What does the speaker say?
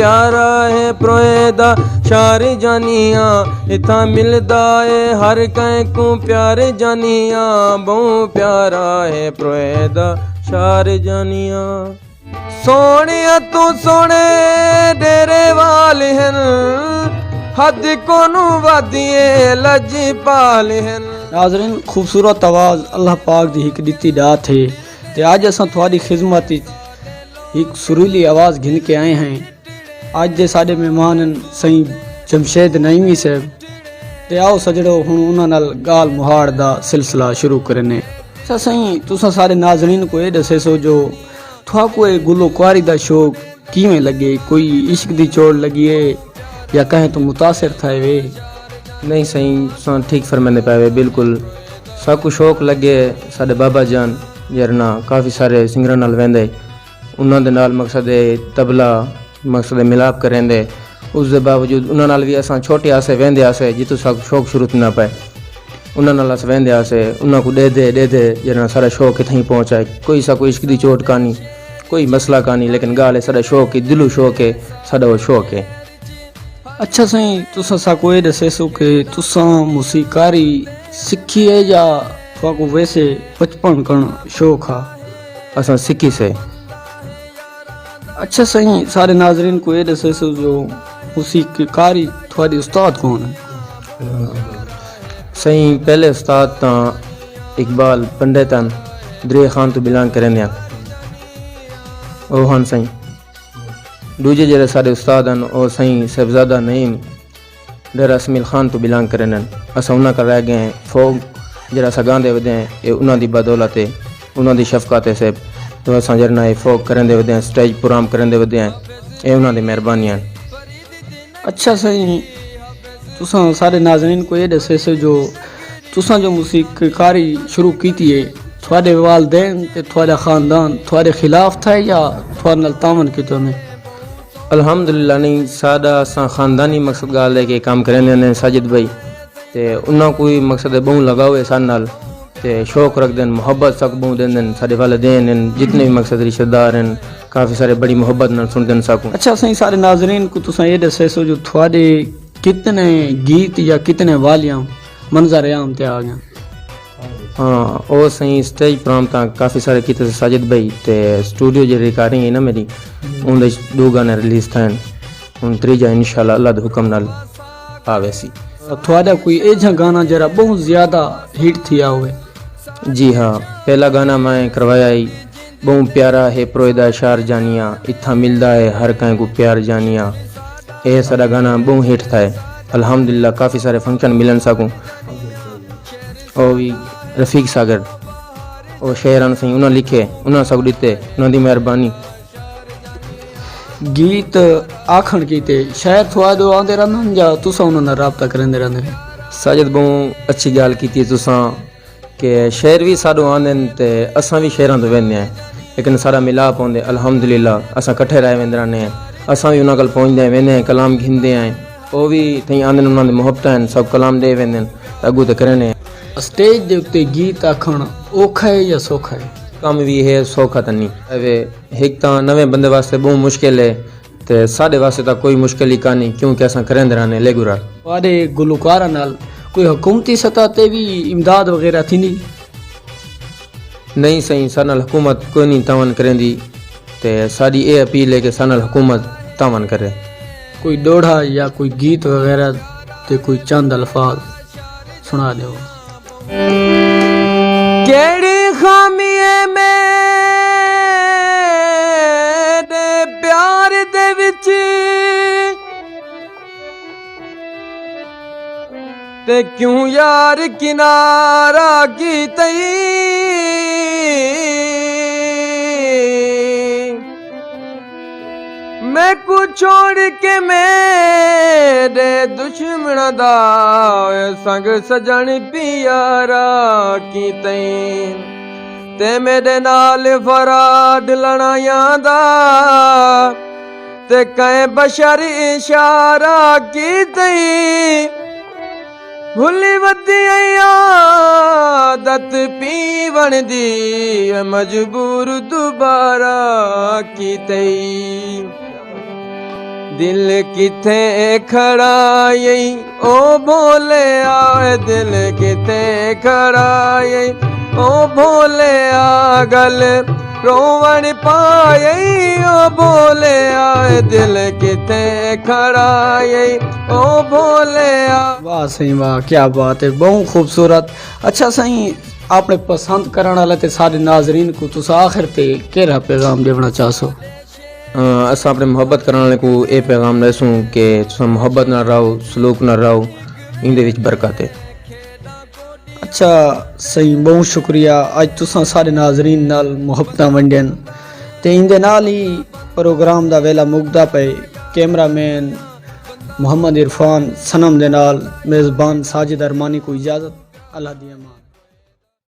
प्यारा है प्रोएदा शार जानिया इथा मिलदा है हर कहीं को प्यार जानिया बहु प्यारा है प्रोएदा शार जानिया सोनिया तू सोने डेरे वाले हैं हद कोनू वादिए लजी पाल हैं। नाज़रीन खूबसूरत आवाज़ अल्लाह पाक दी हिक दिती दात है ते आज असां थोड़ी खिदमत एक सुरीली आवाज़ घिन के आए हैं। आज दे साडे मेहमान सही जमशेद नईमी साहब ते आओ सजड़ो हुण उन्हां नाल गाल मुहाड़ दा सिलसिला शुरू करने। अच्छा सही तुसां सारे नाज़रीन को ये दसे सो जो थोड़ा कोई गुलकारी दा शौक किवें लगे, कोई इश्क दी चोट लगी है या कहें तो मुतासिर थे वे? नहीं सही ठीक फरमाने पाए बिल्कुल साकू शौक लगे साडे बाबा जान जरना काफ़ी सारे सिंगरां नाल वेंदे उन्हां दे नाल मकसद तबला मकसद मिलाप करेंदे उस दे बावजूद उन्हां नाल भी असां छोटे आसे वेंदे आसे जितों साकू शौक शुरू ना पाए उन्हां नाल अस वेंदे आसे उन्हां को दे दे जरना सारा शौक इत्थई पहुंचाए। कोई साकू इश्क दी चोट कानी कोई मसला कानी लेकिन गाल है साडा शौक है दिलो शौक है साडा वो शौक है। अच्छा सही तुसा साको ये दसे सो कि तुसा मुसीकारी सीखी है या थोको वैसे बचपन कण शौक हा? असां सिक्की से। अच्छा सही सारे नाजरीन को ये दसे सो जो मुसीकारी थोड़ी उस्ताद कौन है? सही पहले उस्ताद ता इकबाल पंडितन दरिया खान तो बिलोंग करें ओहन सही दूजे जरे सारे उस्ताद हैं और सही साहबजादा नईम डेरा इसमाइल खान तो बिलोंग करें अस उन्होंने कर रह गए फोक जरा अस गाँदे वधे ये उन्हों की बदौलत है उन्हों की शफकत है साहब तो अस जरना फोक करें वधे स्टेज प्रोग्राम करें वधे ये उन्होंने मेहरबानी है। अच्छा सही तुसा सारे नाजरीन को ये दसे से जो तुसा जो मुसीकारी शुरू की थी थोड़े वालदैन ते थोड़ा ख़ानदान थोड़े खिलाफ था या थोड़ा नल तामन की तो नहीं? अल्हम्दुलिल्लाह नहीं सादा असां ख़ानदानी मकसद गाल है कि काम करें साजिद भाई ते उन्होंने कोई मकसद बहु लगाओ सान नाल ते शौक रख दें मुहब्बत सक बहु दें सारे वालिदैन जितने भी मकसद रिश्तेदार हैं काफ़ी सारे बड़ी मुहब्बत नाल सुन दें सकूँ। अच्छा सही सारे नाजरीन को तुसा ये दसे सो जो थोड़े कितने गीत या कितने वालियाँ मंजर आम ते आ गया? हाँ वो सही स्टेज प्रोग्राम ता काफ़ी सारे किते साजिद भाई ते स्टूडियो जी रिकॉर्डिंग है ना मेरी उनके 2 गाने रिलीज थे उन त्रीजा इंशाल्लाह अल्लाह दे हुक्म नाल आवेसी। थोड़ा कोई ऐसा गाना जरा बहुत ज़्यादा हिट थिया हुए? जी हाँ पहला गाना मैं करवाया ही बहुत प्यारा है प्रोएदा शार जानिया इत्था मिलदा है हर कहीं को प्यार जानिया ये सारा गाना बहुत हिट था अल्हम्दुलिल्लाह काफ़ी सारे फंक्शन मिलन सकूँ और भी रफीक सागर और शेरान सही उन्होंने लिखे उन्होंने सब दिते उन्होंने मेहरबानी। गीत आखण कीते शायद थोड़ा दो आंदे रहन या तुसा उन्होंने राबता करेंदे रहंदे? साजिद बहुत अच्छी गाल की तुसा के शेर भी साडो आंदे ते असां भी शेरां तो वेंदे हैं लेकिन सारा मिलाप होंदे अल्हम्दुलिल्लाह असां कट्ठे रह वेंदे रहने असां भी उन्हां कल पहुंचदे वेंदे कलाम घिंदे हैं वो भी थई आंदे उन्हां दी मोहब्बत हैं सब कलाम दे वेंदे अगू ते करने। स्टेज दे उत्ते गीत आखण औखा है या सौखा है? कम भी है सौखा तो नहीं वे एक तो नवे बंदे वास्ते बहुत मुश्किल है ते साडे वास्ते तो कोई मुश्किल ही कानी क्योंकि असां करेंदे रहने लेगुरा। वादे गुलकारा नाल कोई हुकूमती सतह ते भी इमदाद वगैरह थी नहीं सही सानल हुकूमत कोई नहीं तावन करेंदी ते साडी ये अपील है कि सानल हुकूमत तावन करे। कोई दोड़ा या कोई गीत वगैरह ते कोई चंद अल्फाज सुना दो। केड़ी खामिए में प्यार दे विच ते क्यों यार किनारा की तई मैं को छोड़ के मेरे दुश्मन दा संग सजन पियारा की तई ते मेरे नाल फराड लड़ाइयां दा ते कहे बशर इशारा की तई भुली वदी आदत पीवण दी मजबूर दोबारा की तई दिल किथे खड़ा यही ओ भोले आ दिल किथे खड़ा यही ओ भोले आ गल रोवण पाए ओ भोले आ दिल किथे खड़ा यही ओ भोले आ। वाह सही वाह, क्या बात है, बहुत खूबसूरत। अच्छा सही, आपने पसंद करने वाले ते सारे नाजरीन को तुस आखिर ते केड़ा पैगाम देना चाहसो? असां अपने मुहब्बत करने वाले को ये पैगाम दसूँ कि तुम मुहब्बत ना रहो, सलूक ना रहो, इंदे विच बरकत है। अच्छा सही, बहुत शुक्रिया। अज तुसां सारे नाजरीन नाल मुहब्बतां वंडियन ते इंदे नाल ही प्रोग्राम दा वेला मुकदा पे। कैमरामैन मोहम्मद इरफान सनम दे नाल मेज़बान साजिद अरमानी को इजाज़त। अल्लाह दी अमान।